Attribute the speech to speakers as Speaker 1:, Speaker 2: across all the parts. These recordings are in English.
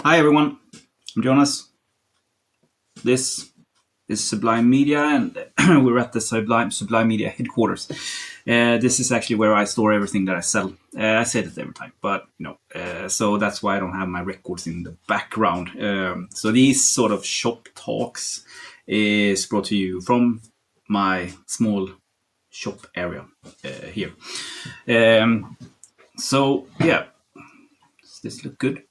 Speaker 1: Hi everyone, I'm Jonas. This is Sublime Media, and we're at the Sublime Media headquarters. This is actually where I store everything that I sell. I say this every time, but so that's why I don't have my records in the background. So these sort of shop talks is brought to you from my small shop area here. So yeah, does this look good?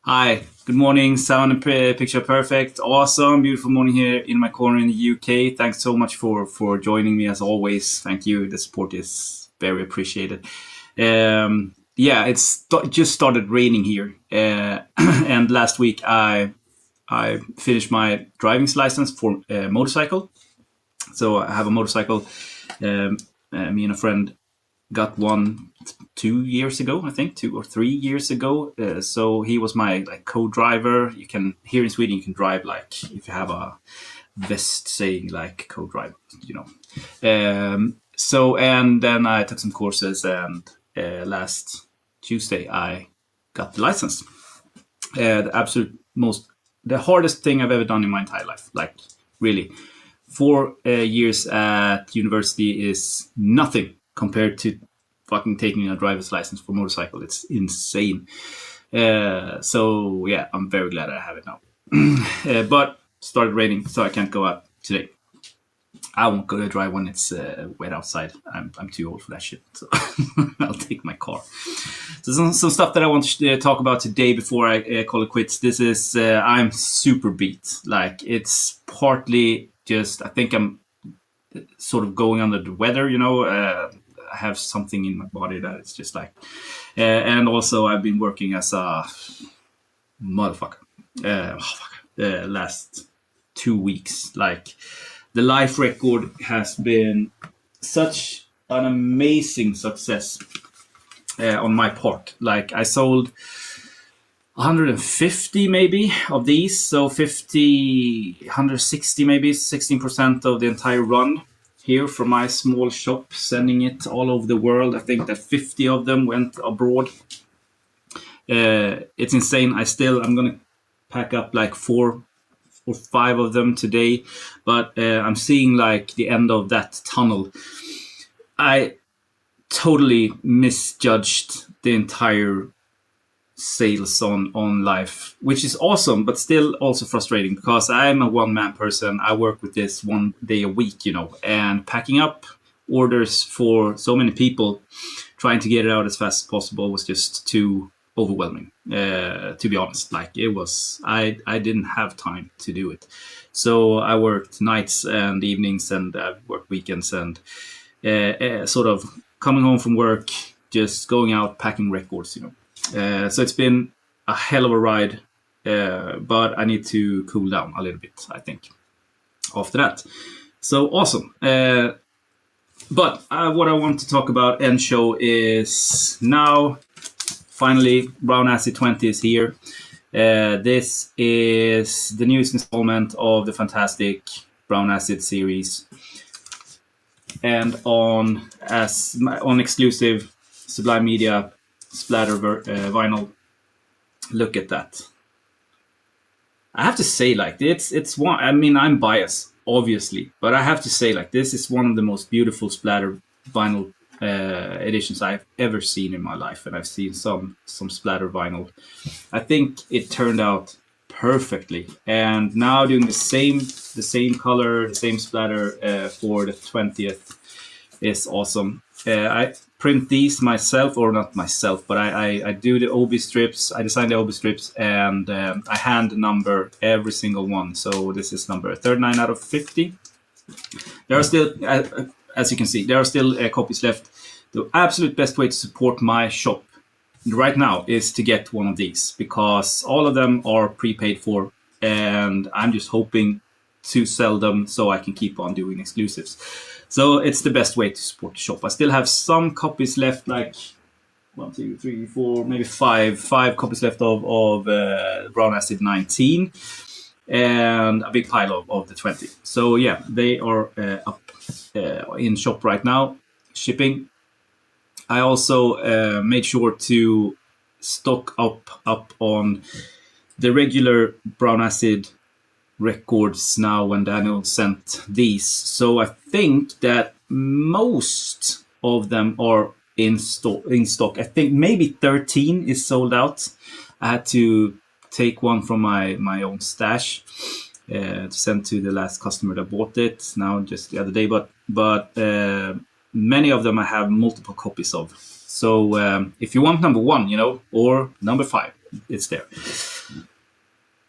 Speaker 1: Hi, good morning, sound and picture perfect, awesome, beautiful morning here in my corner in the UK. Thanks so much for joining me as always. Thank you, the support is very appreciated. Yeah, it's just started raining here, and last week I finished my driving license for a motorcycle. So I have a motorcycle. Me and a friend got one 2 years ago, I think 2 or 3 years ago. So he was my co-driver. You can here in Sweden you can drive like if you have a vest saying like co-driver, So and then I took some courses, and last Tuesday I got the license. The hardest thing I've ever done in my entire life, like really. 4 years at university is nothing compared to fucking taking a driver's license for motorcycle. It's insane. So yeah, I'm very glad I have it now. But started raining, so I can't go out today. I won't go to drive when it's wet outside. I'm too old for that shit. So I'll take my car. So some stuff that I want to talk about today before I call it quits. This is I'm super beat. Like it's partly just I think I'm sort of going under the weather. I have something in my body that it's just like, and also I've been working as a motherfucker last 2 weeks. Like the life record has been such an amazing success on my part. Like I sold 150 maybe of these, so 160 maybe, 16% of the entire run here from my small shop, sending it all over the world. I think that 50 of them went abroad. It's insane. I'm gonna pack up like 4 or 5 of them today, but I'm seeing like the end of that tunnel. I totally misjudged the entire sales on life, which is awesome, but still also frustrating because I'm a one-man person. I work with this 1 day a week, and packing up orders for so many people, trying to get it out as fast as possible was just too overwhelming, to be honest. Like it was, I didn't have time to do it. So I worked nights and evenings, and I worked weekends, and sort of coming home from work, just going out, packing records, So it's been a hell of a ride, but I need to cool down a little bit, I think, after that. So awesome. But what I want to talk about and show is now, finally, Brown Acid 20 is here. This is the newest installment of the fantastic Brown Acid series. And on exclusive Sublime Media splatter vinyl. Look at that. I have to say, like, it's one. I mean, I'm biased, obviously, but I have to say, like, this is one of the most beautiful splatter vinyl editions I've ever seen in my life, and I've seen some splatter vinyl. I think it turned out perfectly, and now doing the same color, the same splatter for the 20th is awesome. I print these myself, or not myself, but I do the OB strips. I design the OB strips, and I hand number every single one. So this is number 39 out of 50. There are still, as you can see, there are still copies left. The absolute best way to support my shop right now is to get one of these, because all of them are prepaid for, and I'm just hoping to sell them so I can keep on doing exclusives. So it's the best way to support the shop. I still have some copies left, like 1, 2, 3, 4, maybe 5 copies left of Brown Acid 19, and a big pile of the 20. So yeah, they are up in shop right now, shipping. I also made sure to stock up on the regular brown acid records now when Daniel sent these. So I think that most of them are in stock. I think maybe 13 is sold out. I had to take one from my own stash to send to the last customer that bought it now just the other day. But many of them I have multiple copies of. So if you want number 1, you know, or number 5, it's there.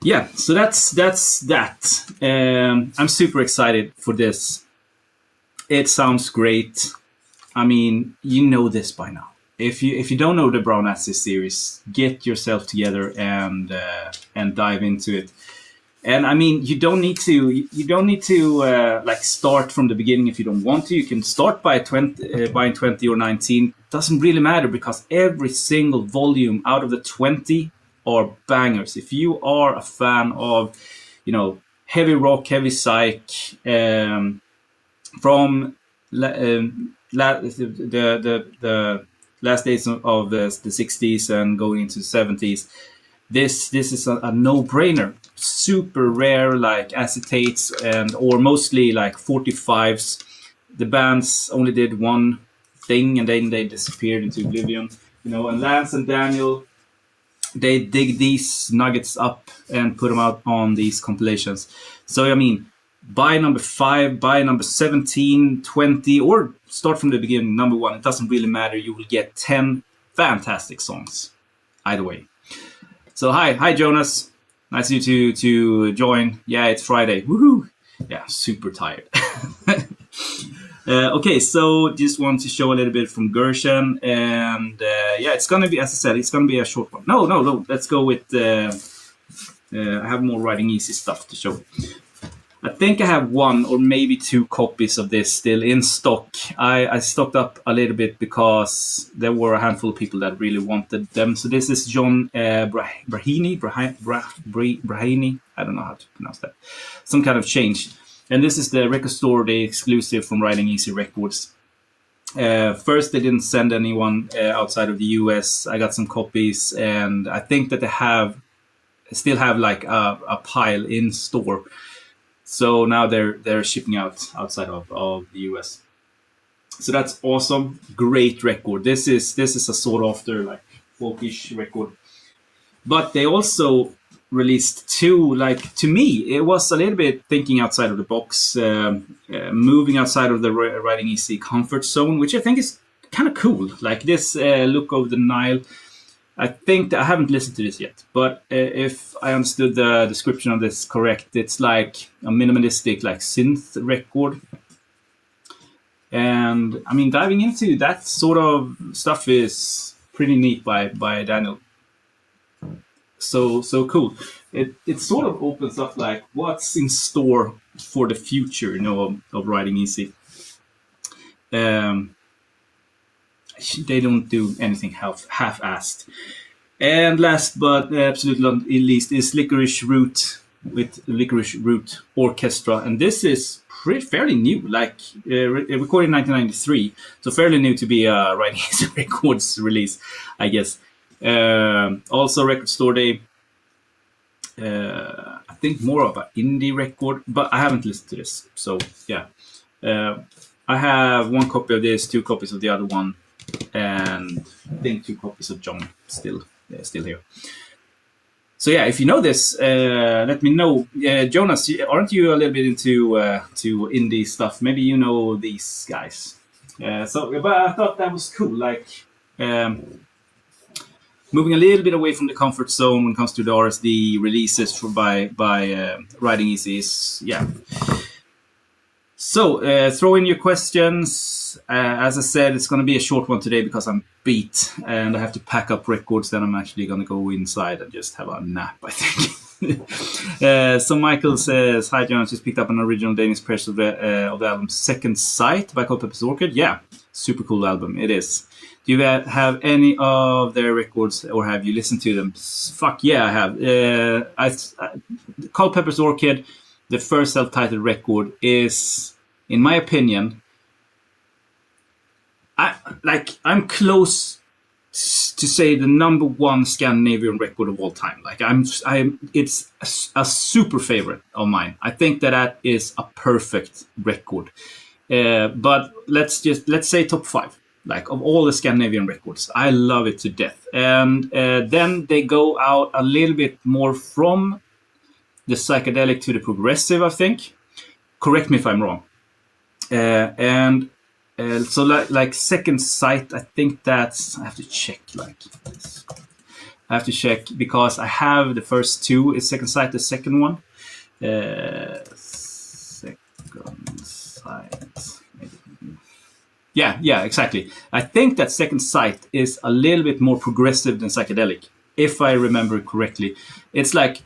Speaker 1: Yeah, so that's that. I'm super excited for this. It sounds great. I mean, you know this by now. If you don't know the Brown Acid series, get yourself together and dive into it. And I mean, you don't need to like start from the beginning if you don't want to. You can start by buying 20 or 19. Doesn't really matter because every single volume out of the 20 are bangers. If you are a fan of, you know, heavy rock, heavy psych, from the last days of the 60s and going into the 70s, this is a no-brainer. Super rare, like acetates or mostly like 45s. The bands only did one thing and then they disappeared into oblivion. You know, and Lance and Daniel, they dig these nuggets up and put them out on these compilations. So, I mean, buy number 5, buy number 17, 20, or start from the beginning, number 1. It doesn't really matter. You will get 10 fantastic songs. Either way. So, hi, Jonas. Nice of you to join. Yeah, it's Friday. Woohoo! Yeah, super tired. Okay, so just want to show a little bit from Gersian, and yeah, it's gonna be, as I said, it's gonna be a short one. No, let's go with. I have more Writing Easy stuff to show. I think I have 1 or maybe 2 copies of this still in stock. I stocked up a little bit because there were a handful of people that really wanted them. So this is John Brahini. I don't know how to pronounce that. Some kind of change. And this is the record store, the exclusive from Writing Easy Records. First, they didn't send anyone outside of the US. I got some copies, and I think that they still have like a pile in store. So now they're shipping out outside of the US. So that's awesome. Great record. This is a sought after like folkish record. But they also released 2, like, to me, it was a little bit thinking outside of the box, moving outside of the Writing Easy comfort zone, which I think is kind of cool. Like this Look Over the Nile. I think that I haven't listened to this yet, but if I understood the description of this correct, it's like a minimalistic, like synth record. And I mean, diving into that sort of stuff is pretty neat by Daniel. So cool. It sort of opens up like what's in store for the future, you know, of Writing Easy. They don't do anything half-assed. And last but absolutely not least is Licorice Root with Licorice Root Orchestra. And this is fairly new, like recorded in 1993. So fairly new to be a Writing Easy Records release, I guess. Also Record Store Day. I think more of an indie record, but I haven't listened to this. So yeah. I have 1 copy of this, 2 copies of the other one, and I think 2 copies of John still here. So yeah, if you know this, let me know. Jonas, aren't you a little bit into to indie stuff? Maybe you know these guys. But I thought that was cool. Like moving a little bit away from the comfort zone when it comes to the RSD releases by Writing Easy is, yeah. So, throw in your questions. As I said, it's going to be a short one today because I'm beat and I have to pack up records. Then I'm actually going to go inside and just have a nap, I think. So Michael says, hi, Jonas, just picked up an original Danish press of the album Second Sight by Coldpepper's Orchid. Yeah, super cool album. It is. Do you have any of their records or have you listened to them? Fuck yeah, I have. Coldpepper's Orchid, the first self-titled record, is, in my opinion, I'm close to say the number one Scandinavian record of all time. Like it's a super favorite of mine. I think that is a perfect record. But let's say top 5, like of all the Scandinavian records. I love it to death. And then they go out a little bit more from the psychedelic to the progressive, I think. Correct me if I'm wrong. So like Second Sight, I think that's, I have to check like this. I have to check because I have the first 2. Is Second Sight the second one? Second Sight. Yeah, exactly. I think that Second Sight is a little bit more progressive than psychedelic, if I remember correctly. It's like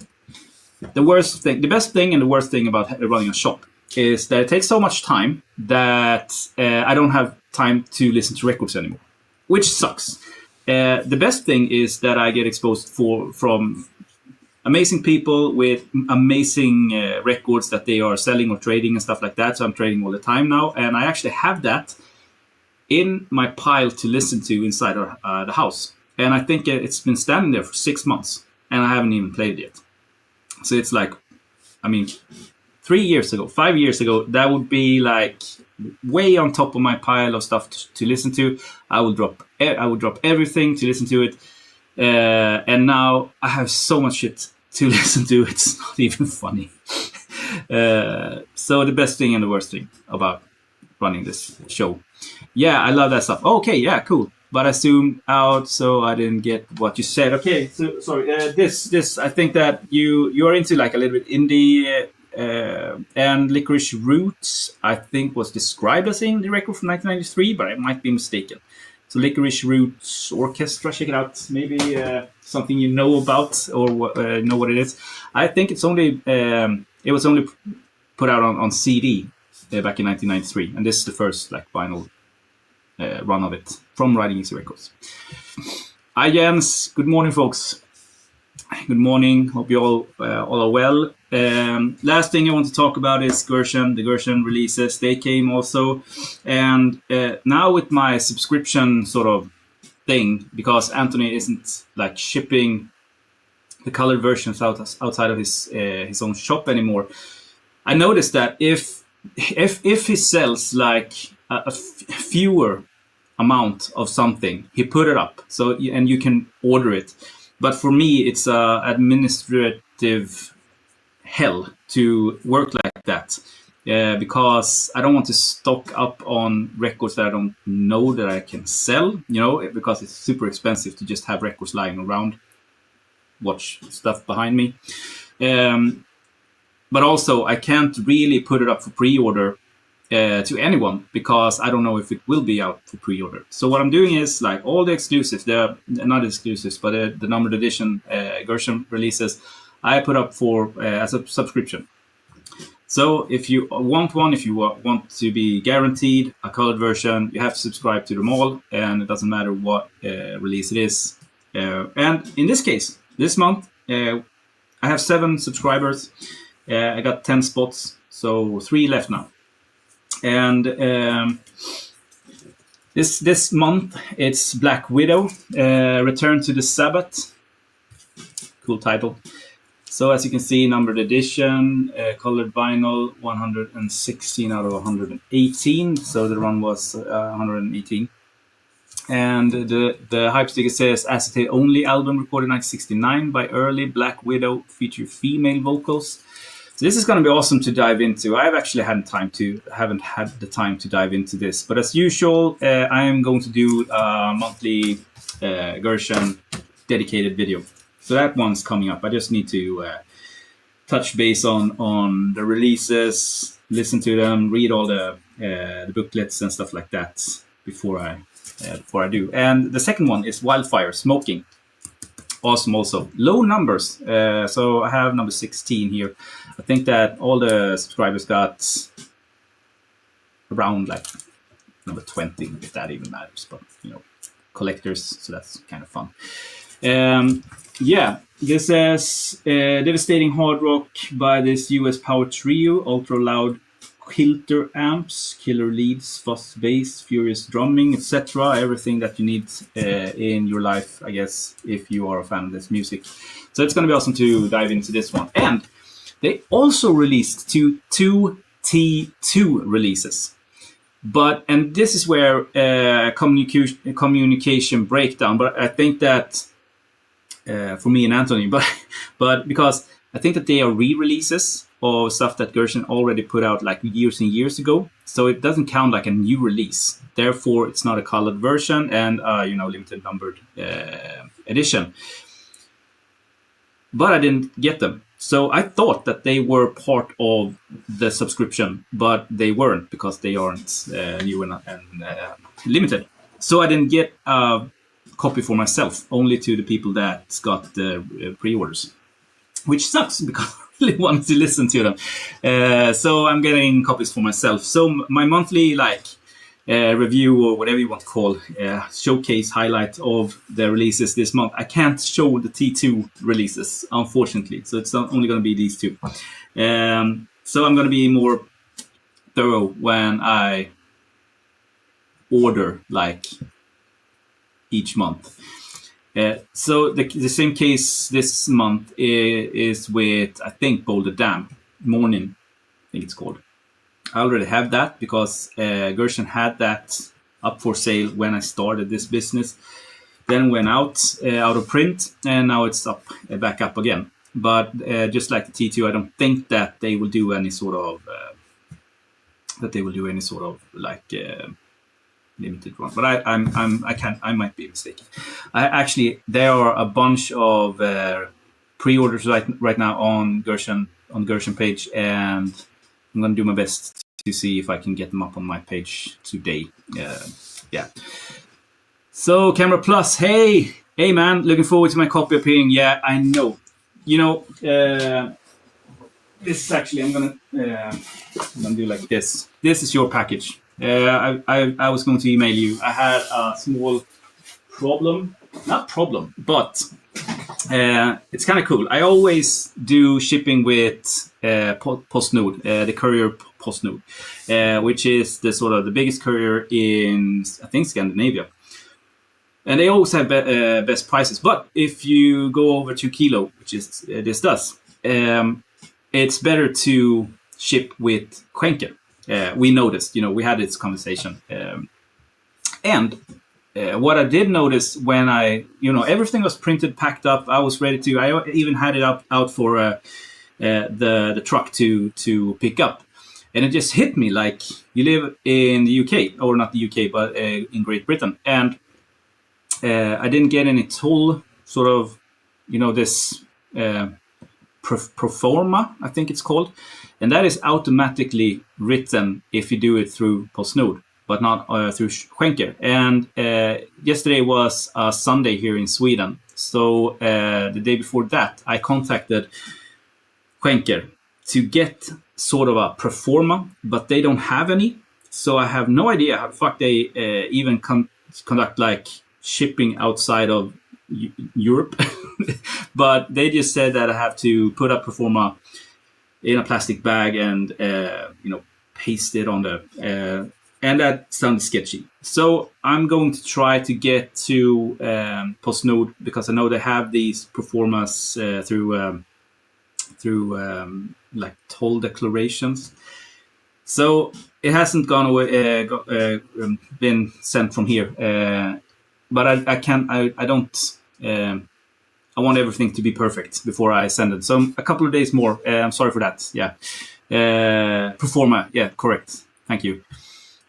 Speaker 1: the best thing and the worst thing about running a shop is that it takes so much time that I don't have time to listen to records anymore, which sucks. The best thing is that I get exposed from amazing people with amazing records that they are selling or trading and stuff like that. So I'm trading all the time now, and I actually have that in my pile to listen to inside the house. And I think it's been standing there for 6 months, and I haven't even played it yet. So it's like, 3 years ago, 5 years ago, that would be like way on top of my pile of stuff to listen to. I would drop everything to listen to it. And now I have so much shit to listen to, it's not even funny. So the best thing and the worst thing about running this show. Yeah, I love that stuff. Okay, yeah, cool. But I zoomed out, so I didn't get what you said. Okay, so sorry. This I think that you are into like a little bit indie, and Licorice Roots, I think, was described as indie record from 1993, but I might be mistaken. So Licorice Roots Orchestra, check it out. Maybe something you know about or know what it is. I think it was only put out on CD back in 1993, and this is the first like vinyl run of it from Riding Easy Records. Hi Jens, good morning folks. Good morning, hope you all are well. Last thing I want to talk about is Gersian, the Gersian releases. They came also, and now with my subscription sort of thing, because Anthony isn't like shipping the colored versions outside of his own shop anymore, I noticed that if he sells like a fewer amount of something, he put it up, so and you can order it. But for me, it's administrative hell to work like that, because I don't want to stock up on records that I don't know that I can sell, because it's super expensive to just have records lying around. Watch stuff behind me. But also, I can't really put it up for pre-order to anyone, because I don't know if it will be out for pre-order. So what I'm doing is like all the exclusives, they're not exclusives, but the numbered edition Gersian releases, I put up for as a subscription. So if you want one, if you want to be guaranteed a colored version, you have to subscribe to them all, and it doesn't matter what release it is. And in this case, this month, I have 7 subscribers. I got 10 spots, so 3 left now. And this month it's Black Widow, Return to the Sabbath. Cool title. So as you can see, numbered edition, colored vinyl, 116 out of 118. So the run was 118. And the hype sticker says acetate only album recorded 1969 by early Black Widow, feature female vocals. So this is going to be awesome to dive into. I haven't had the time to dive into this, but as usual, I am going to do a monthly Gersian dedicated video. So that one's coming up. I just need to touch base on the releases, listen to them, read all the booklets and stuff like that before I do. And the second one is Wildfire Smoking. Awesome also. Low numbers. So I have number 16 here. I think that all the subscribers got around like number 20, if that even matters. But, collectors, so that's kind of fun. Yeah, this is devastating hard rock by this US power trio, ultra loud filter amps, killer leads, fuzz bass, furious drumming, etc. Everything that you need in your life, I guess, if you are a fan of this music. So it's going to be awesome to dive into this one. And they also released two T2 releases. And this is where communication breakdown. But I think that for me and Anthony, but because I think that they are re-releases of stuff that Gersian already put out like years and years ago. So it doesn't count like a new release. Therefore, it's not a colored version and limited numbered edition. But I didn't get them. So I thought that they were part of the subscription, but they weren't because they aren't new and limited. So I didn't get a copy for myself, only to the people that got the pre-orders, which sucks because I really wanted to listen to them. So I'm getting copies for myself. So my monthly review, or whatever you want to call showcase highlight of the releases this month, I can't show the T2 releases, unfortunately. So it's only going to be these two. So I'm going to be more thorough when I order each month. So the same case this month is with, I think, Boulder Dam Morning, I think it's called. I already have that because Gersian had that up for sale when I started this business. Then went out of print, and now it's back up again. But just like the T2, I don't think that they will do any sort of limited one. But I might be mistaken. There are a bunch of pre-orders right now on the Gersian page, and I'm going to do my best to see if I can get them up on my page today. Yeah. So Camera Plus, hey man, looking forward to my copy appearing. Yeah, I know. This is actually, I'm gonna do like this. This is your package. I was going to email you. I had a small but it's kind of cool. I always do shipping with PostNord, the courier PostNord, which is the biggest courier in, I think, Scandinavia. And they always have best prices. But if you go over 2 kilo, which is this does, it's better to ship with Schenker. We noticed, we had this conversation. And what I did notice when everything was printed, packed up, I was ready to, I even had it out for the truck to pick up. And it just hit me like, you live in the UK, or not the UK, but in Great Britain. And I didn't get any toll, this pro forma, I think it's called. And that is automatically written if you do it through PostNord, but not through Schenker. And yesterday was a Sunday here in Sweden. So the day before that, I contacted Schenker to get sort of a pro forma, but they don't have any. So I have no idea how the fuck they even conduct shipping outside of Europe. But they just said that I have to put up pro forma in a plastic bag and paste it on the and that sounded sketchy. So I'm going to try to get to PostNord, because I know they have these pro formas through toll declarations. So it hasn't gone away, been sent from here. But I don't. I want everything to be perfect before I send it. So a couple of days more. I'm sorry for that. Yeah. Pro forma. Yeah, correct. Thank you.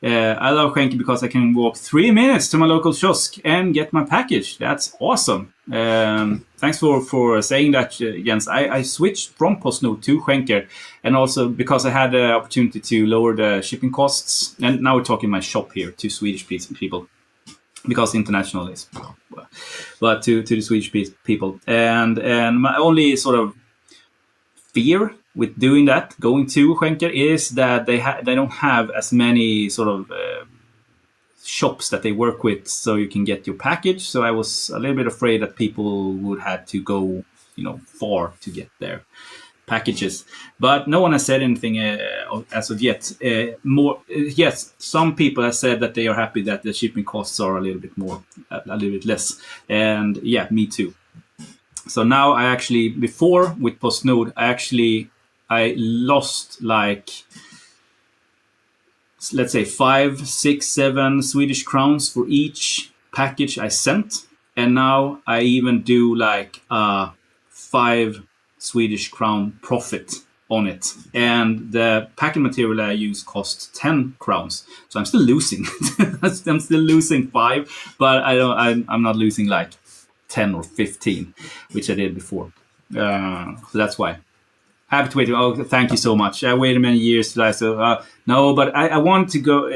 Speaker 1: I love Schenker because I can walk 3 minutes to my local kiosk and get my package. That's awesome. Thanks for saying that, Jens. I switched from PostNord to Schenker, and also because I had the opportunity to lower the shipping costs. And now we're talking my shop here to Swedish people, because international is, but to the Swedish people. And my only sort of fear with doing that, going to Schenker, is that they don't have as many sort of shops that they work with, so you can get your package. So I was a little bit afraid that people would have to go, far to get their packages, but no one has said anything as of yet. Yes, some people have said that they are happy that the shipping costs are a little bit more, a little bit less, and yeah, me too. So now I actually, before with PostNord, I lost like, let's say 5, 6, 7 Swedish crowns for each package I sent, and now I even do like 5 Swedish crown profit on it, and the packing material I use costs 10 crowns, so I'm still losing. I'm still losing 5, but I'm not losing like 10 or 15, which I did before. So that's why. Happy to wait. Oh, thank you so much. I waited many years to so no, but I want to go.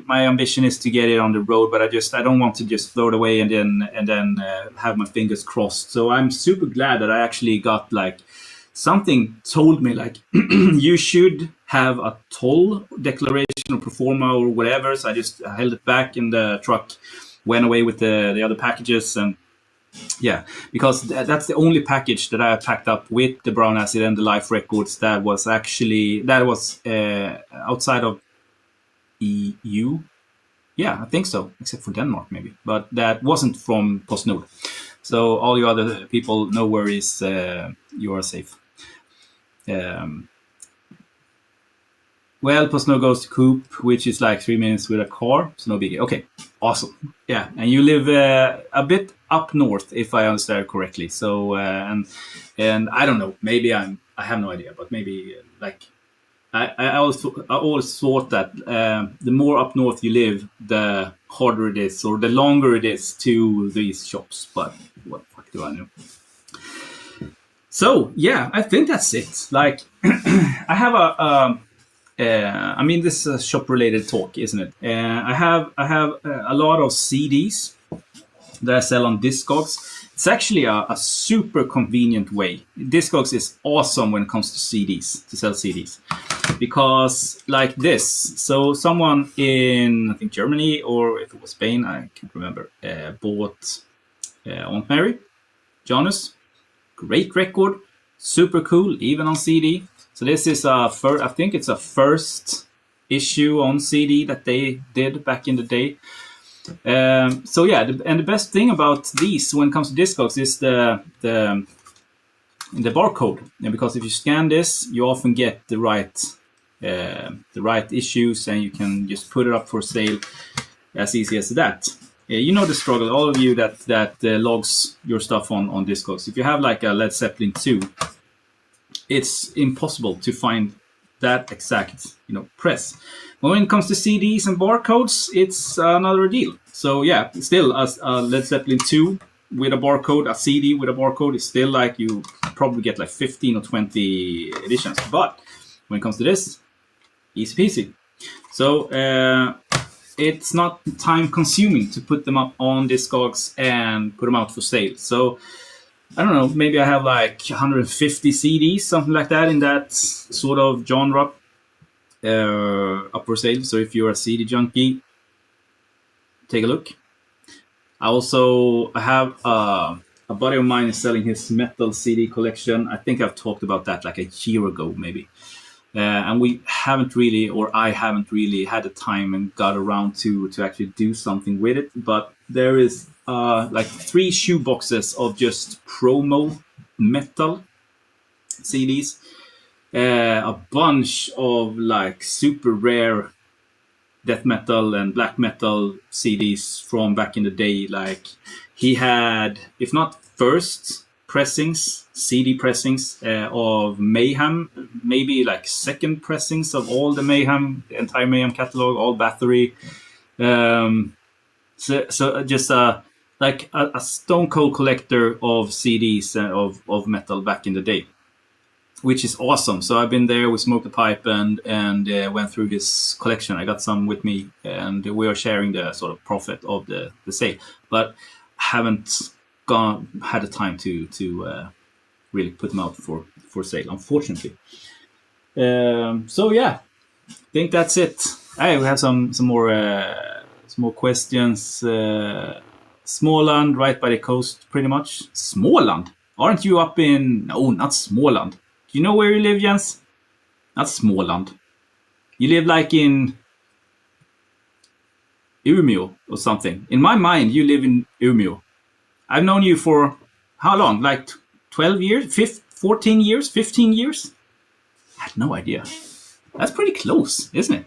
Speaker 1: My ambition is to get it on the road, but I don't want to just throw it away and then have my fingers crossed. So I'm super glad that I actually got like something told me like you should have a toll declaration or pro forma or whatever. So I just held it back in the truck, went away with the other packages, and yeah, because that's the only package that I packed up with the brown acid and the life records that was outside of EU. Yeah, I think so, except for Denmark maybe, but that wasn't from PostNord. So all you other people, no worries, you are safe. Well, PostNord goes to Coop, which is like 3 minutes with a car, so no biggie. Okay, awesome. Yeah, and you live a bit up north, if I understand correctly. So, and I don't know, maybe I have no idea, but maybe like I always thought that the more up north you live, the harder it is, or the longer it is to these shops. But what the fuck do I know? So yeah, I think that's it. Like, I have I mean, this is a shop-related talk, isn't it? I have a lot of CDs that I sell on Discogs. It's actually a super convenient way. Discogs is awesome when it comes to CDs, to sell CDs. Because like this, so someone in, I think, Germany, or if it was Spain, I can't remember, bought Aunt Mary, Janus. Great record, super cool, even on CD. So this is I think it's a first issue on CD that they did back in the day. So yeah, and the best thing about these when it comes to Discogs is the barcode. And because if you scan this, you often get the right issues, and you can just put it up for sale as easy as that. You know the struggle, all of you that logs your stuff on Discogs. If you have like a Led Zeppelin 2, it's impossible to find that exact, press. But when it comes to CDs and barcodes, it's another deal. So yeah, still a Led Zeppelin 2 with a barcode, a CD with a barcode is still like you probably get like 15 or 20 editions. But when it comes to this, easy peasy. So it's not time consuming to put them up on Discogs and put them out for sale. So I don't know, maybe I have like 150 CDs, something like that, in that sort of genre up for sale. So if you're a CD junkie, take a look. I have a buddy of mine is selling his metal CD collection. I think I've talked about that like a year ago, maybe. And I haven't really had the time and got around to actually do something with it. But there is like 3 shoe boxes of just promo metal CDs, a bunch of like super rare death metal and black metal CDs from back in the day. Like he had, if not first pressings, CD pressings of Mayhem, maybe like second pressings of all the Mayhem, the entire Mayhem catalog, all Bathory. So just like a stone cold collector of CDs of metal back in the day, which is awesome. So I've been there, we smoked a pipe and went through his collection. I got some with me, and we are sharing the sort of profit of the sale, but haven't had the time to really put them out for sale, unfortunately. So yeah, I think that's it. Hey, we have some more questions. Småland, right by the coast, pretty much. Småland? Aren't you up in... No, not Småland. You know where you live, Jens? Not Småland. You live like in Umeå or something. In my mind, you live in Umeå. I've known you for how long? Like 12 years? 14 years? 15 years? I had no idea. That's pretty close, isn't it?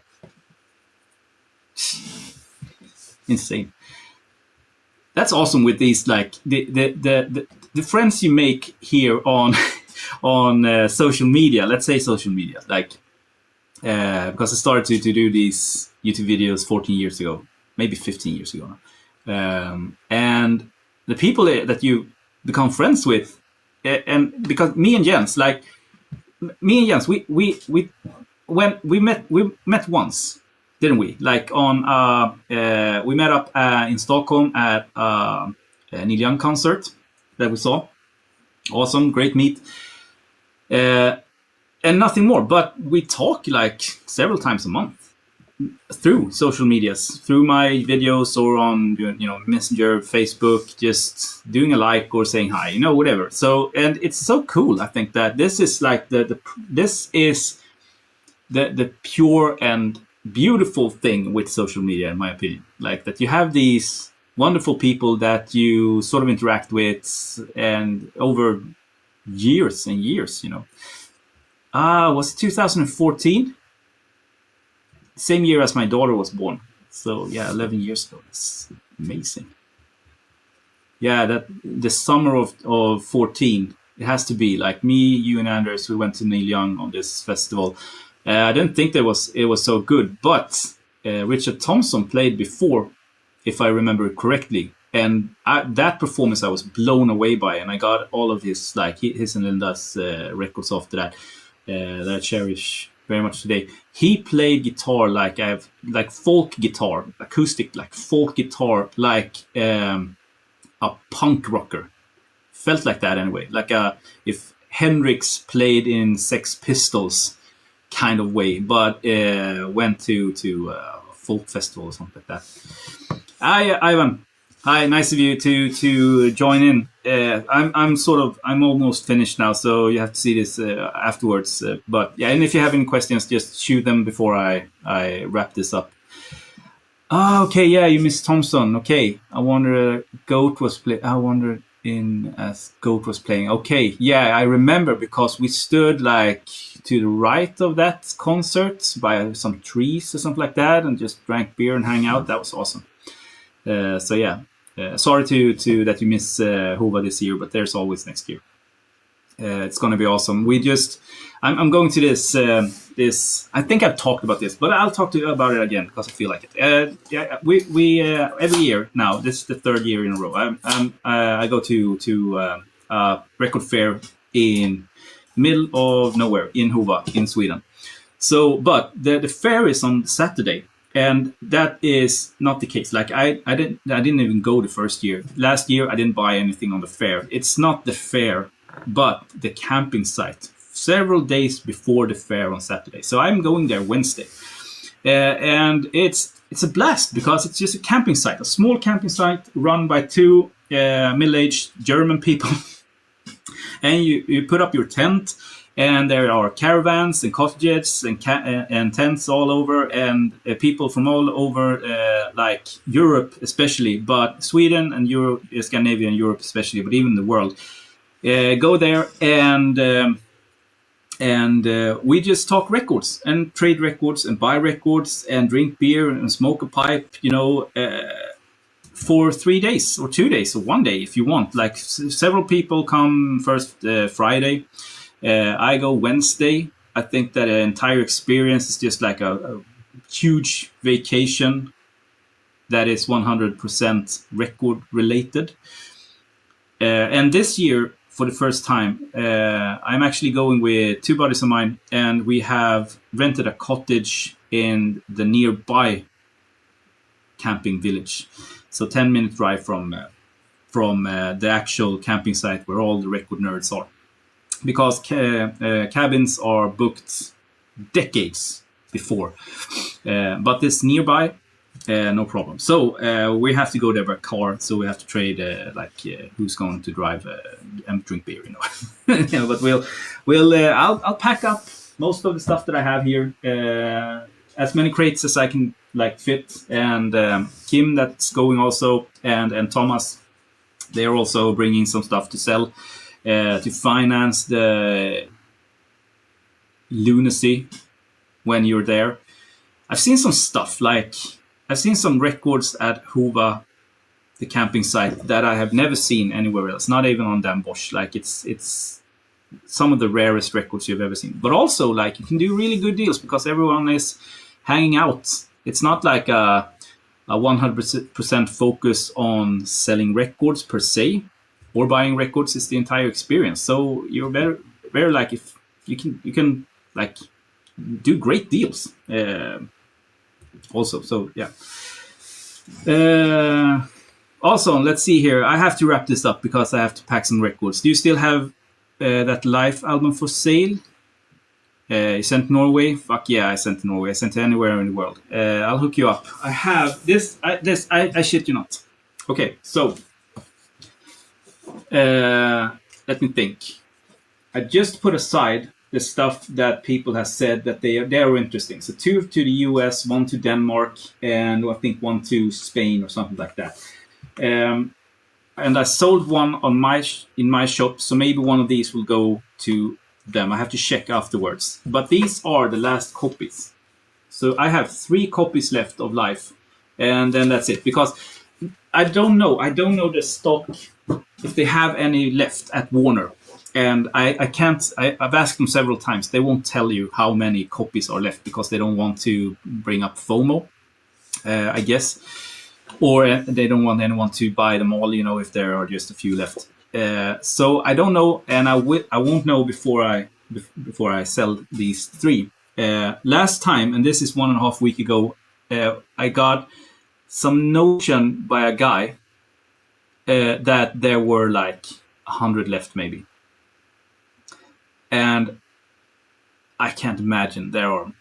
Speaker 1: Insane. That's awesome with these, like the friends you make here on on social media. Let's say social media, like because I started to do these YouTube videos 14 years ago, maybe 15 years ago now. And the people that you become friends with, and because me and Jens, we met once, didn't we? Like on we met up in Stockholm at a Neil Young concert that we saw. Awesome, great meet. And nothing more, but we talk like several times a month through social medias, through my videos or on Messenger, Facebook, just doing a like or saying hi, whatever. So, and it's so cool. I think that this is like this is the pure and beautiful thing with social media, in my opinion. Like that you have these wonderful people that you sort of interact with, and over years and years, was it 2014? Same year as my daughter was born. So yeah, 11 years ago. It's amazing. Yeah, that the summer of 14, it has to be like me, you and Anders, we went to Neil Young on this festival. I didn't think it was so good, but Richard Thompson played before, if I remember correctly. And that performance I was blown away by, and I got all of his his and Linda's records after that that I cherish very much today. He played guitar like folk guitar, acoustic, like folk guitar, like a punk rocker. Felt like that anyway, like if Hendrix played in Sex Pistols kind of way, but went to a folk festival or something like that. Ivan, hi, nice of you to join in. I'm almost finished now, so you have to see this afterwards. But yeah, and if you have any questions, just shoot them before I wrap this up. Okay, yeah, you missed Thompson. Okay, I wonder Goat was Goat was playing. Okay, yeah, I remember because we stood like to the right of that concert by some trees or something like that, and just drank beer and hang out. That was awesome. So yeah, sorry to that you miss Hova this year, but there's always next year. It's going to be awesome. I'm going to this. I think I've talked about this, but I'll talk to you about it again because I feel like it. Yeah, we every year now. This is the third year in a row. I go to record fair in middle of nowhere in Hova in Sweden. So, but the fair is on Saturday. And that is not the case. Like I didn't even go the first year. Last year I didn't buy anything on the fair. It's not the fair, but the camping site. Several days before the fair on Saturday. So I'm going there Wednesday, and it's a blast because it's just a camping site, a small camping site run by two middle-aged German people, and you put up your tent. And there are caravans and cottages and tents all over, and people from all over, like Europe especially, but Sweden and Europe, Scandinavia and Europe especially, but even the world, go there and we just talk records and trade records and buy records and drink beer and smoke a pipe, for 3 days or 2 days or 1 day if you want. Like several people come first Friday. I go Wednesday. I think that an entire experience is just like a huge vacation that is 100% record related. And this year, for the first time, I'm actually going with two buddies of mine, and we have rented a cottage in the nearby camping village. So 10-minute drive from the actual camping site where all the record nerds are. Because cabins are booked decades before. But this nearby, No problem. So we have to go there by car. So we have to trade who's going to drive and drink beer, you know. Yeah, but I'll pack up most of the stuff that I have here, as many crates as I can like fit, and Kim that's going also, and Thomas, they're also bringing some stuff to sell to finance the lunacy when you're there. I've seen some stuff like. I've seen some records at Hova, the camping site, that I have never seen anywhere else. Not even on Dan Bosch. Like it's some of the rarest records you've ever seen. But also, like, you can do really good deals because everyone is hanging out. It's not like a 100% focus on selling records per se, or buying records. It's the entire experience. So you're very like, if you can like do great deals. Also, so yeah. Also, let's see here. I have to wrap this up because I have to pack some records. Do you still have that Life album for sale? You sent to Norway? Fuck yeah, I sent to Norway. I sent to anywhere in the world. I'll hook you up. I have this. I shit you not. Okay, so let me think. I just put aside the stuff that people have said that they are interesting. So 2 to the US, 1 to Denmark, and I think 1 to Spain or something like that. And I sold one in my shop, so maybe one of these will go to them. I have to check afterwards. But these are the last copies. So I have 3 copies left of Life, and then that's it. Because I don't know the stock, if they have any left at Warner. And I can't. I've asked them several times. They won't tell you how many copies are left because they don't want to bring up FOMO, I guess, or they don't want anyone to buy them all. You know, if there are just a few left. So I don't know, and I won't know before I sell these 3. Last time, and this is 1.5 weeks ago, I got some notion by a guy that there were like 100 left, maybe. And I can't imagine there are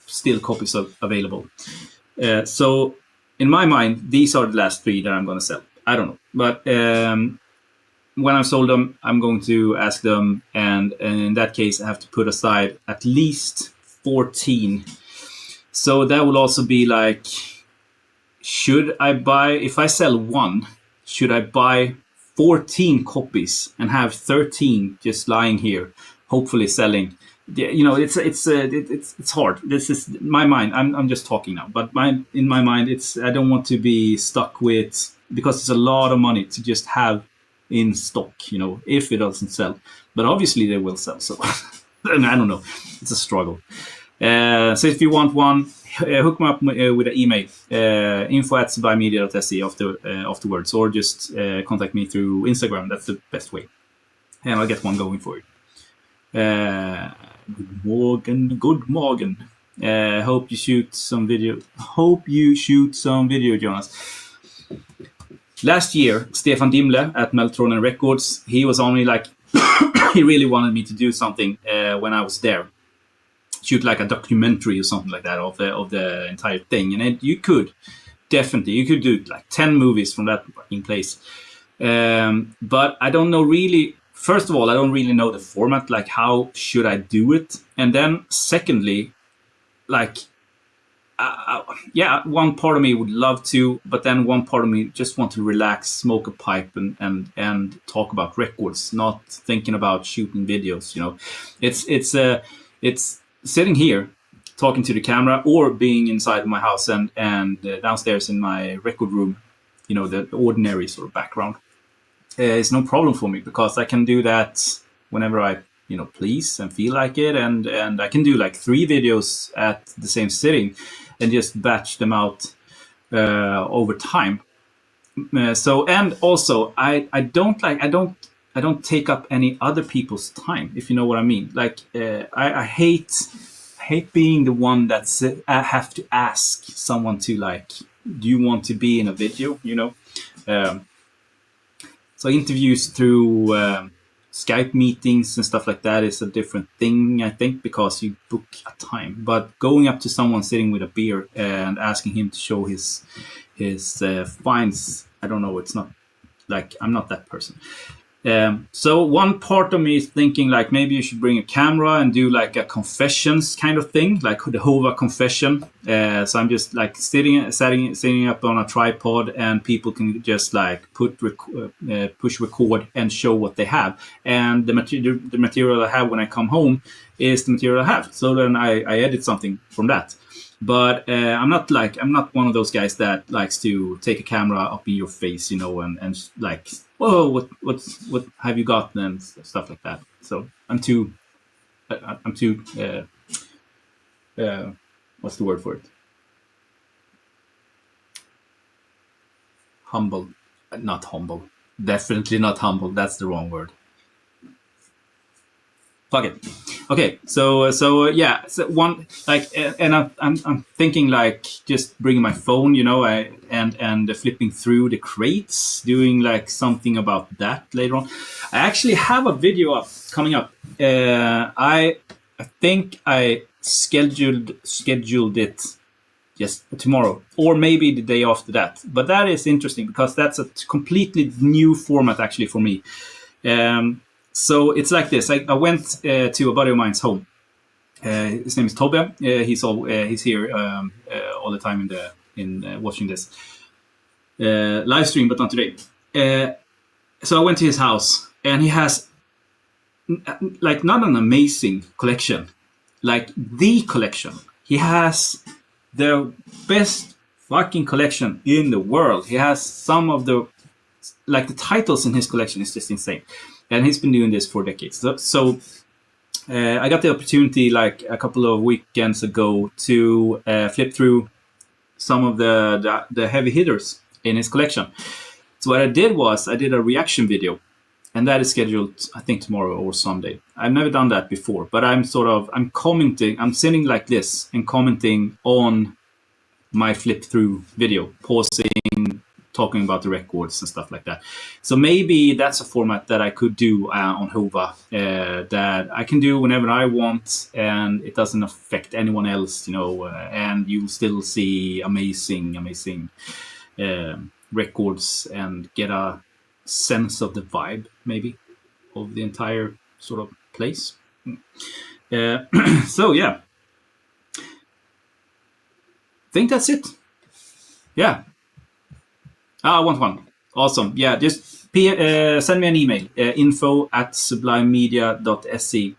Speaker 1: still copies available. So in my mind, these are the last 3 that I'm going to sell. I don't know. But when I've sold them, I'm going to ask them. And in that case, I have to put aside at least 14. So that will also be like, should I buy, if I sell 1, should I buy 14 copies and have 13 just lying here, hopefully selling? You know, it's hard. This is my mind. I'm just talking now, but in my mind, I don't want to be stuck with, because it's a lot of money to just have in stock. You know, if it doesn't sell, but obviously they will sell. So I don't know. It's a struggle. So if you want one, hook me up with an email, info@sublimemedia.se afterwards, or just contact me through Instagram. That's the best way, and I'll get one going for you. Good morning. Hope you shoot some video, Jonas. Last year, Stefan Dimle at Meltronen Records, he was only like, he really wanted me to do something when I was there. Shoot like a documentary or something like that of the entire thing. And you could do like 10 movies from that fucking place. But I don't know really. First of all, I don't really know the format. Like, how should I do it? And then secondly, like, one part of me would love to, but then one part of me just want to relax, smoke a pipe, and talk about records, not thinking about shooting videos. You know, it's sitting here talking to the camera, or being inside my house and downstairs in my record room. You know, the ordinary sort of background. It's no problem for me, because I can do that whenever I, please and feel like it, and I can do like 3 videos at the same sitting and just batch them out over time. So, and also I don't take up any other people's time, if you know what I mean. Like I hate being the one that's I have to ask someone to, like, do you want to be in a video? So interviews through Skype meetings and stuff like that is a different thing, I think, because you book a time. But going up to someone sitting with a beer and asking him to show his finds, I don't know. It's not like, I'm not that person. So one part of me is thinking like maybe you should bring a camera and do like a confessions kind of thing, like the Hova confession. So I'm just like sitting up on a tripod, and people can just like push record and show what they have. And the material I have when I come home is the material I have. So then I edit something from that. But I'm not one of those guys that likes to take a camera up in your face, and like, whoa, what have you got, and stuff like that. So I'm too what's the word for it? Humble, not humble. Definitely not humble. That's the wrong word. Fuck it. Okay, so yeah, so one like, and I'm thinking like just bringing my phone, and flipping through the crates, doing like something about that later on. I actually have a video coming up. I think I scheduled it just tomorrow, or maybe the day after that. But that is interesting because that's a completely new format actually for me. So it's like this. I went to a buddy of mine's home. His name is Tobbe. He's here all the time in watching this live stream, but not today. So I went to his house, and he has like not an amazing collection, like the collection. He has the best fucking collection in the world. He has some of the titles in his collection is just insane. And he's been doing this for decades. So I got the opportunity like a couple of weekends ago to flip through some of the heavy hitters in his collection. So what I did was I did a reaction video, and that is scheduled, I think, tomorrow or Sunday. I've never done that before, but I'm commenting. I'm sitting like this and commenting on my flip through video, pausing, talking about the records and stuff like that. So maybe that's a format that I could do on Hova, that I can do whenever I want, and it doesn't affect anyone else, and you still see amazing records and get a sense of the vibe, maybe, of the entire sort of place. So yeah, I think that's it. Yeah. I want one. Awesome. Yeah, just send me an email, info@sublimemedia.se,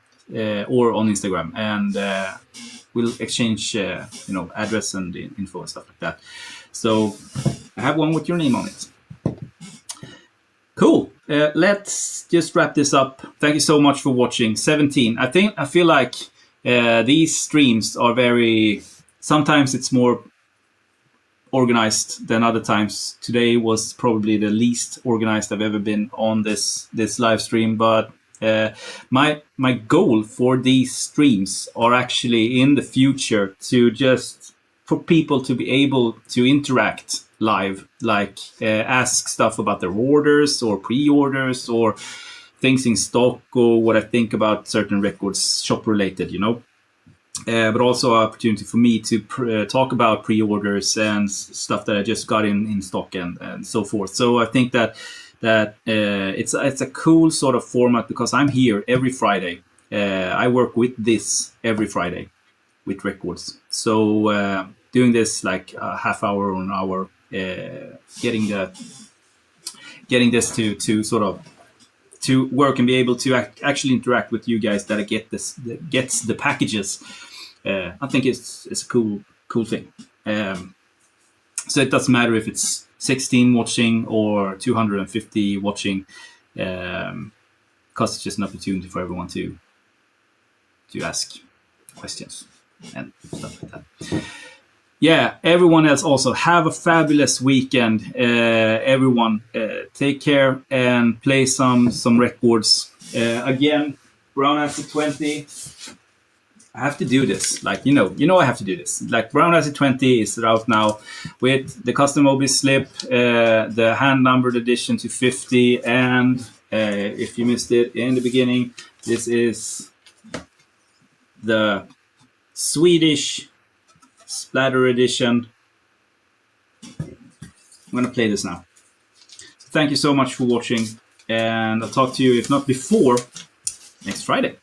Speaker 1: or on Instagram, and we'll exchange, address and info and stuff like that. So I have one with your name on it. Cool. Let's just wrap this up. Thank you so much for watching. 17. I feel like these streams are sometimes it's more organized than other times. Today was probably the least organized I've ever been on this live stream, but my goal for these streams are actually in the future to just for people to be able to interact live, like ask stuff about their orders or pre-orders or things in stock or what I think about certain records, shop related, but also an opportunity for me to talk about pre-orders and stuff that I just got in stock and so forth. So I think that it's a cool sort of format because I'm here every Friday. I work with this every Friday with records. So doing this like a half hour or an hour, getting this to sort of to work and be able to actually interact with you guys that gets the packages. I think it's a cool thing. So it doesn't matter if it's 16 watching or 250 watching, because it's just an opportunity for everyone to ask questions and stuff like that. Yeah, everyone else also have a fabulous weekend. Everyone, take care and play some records. Again, Brown Acid 20. I have to do this. Like, I have to do this. Like, Brown Acid 20 is out now with the custom Obi slip, the hand numbered edition to 50, and If you missed it in the beginning, this is the Swedish Splatter Edition. I'm going to play this now. Thank you so much for watching, and I'll talk to you, if not before, next Friday.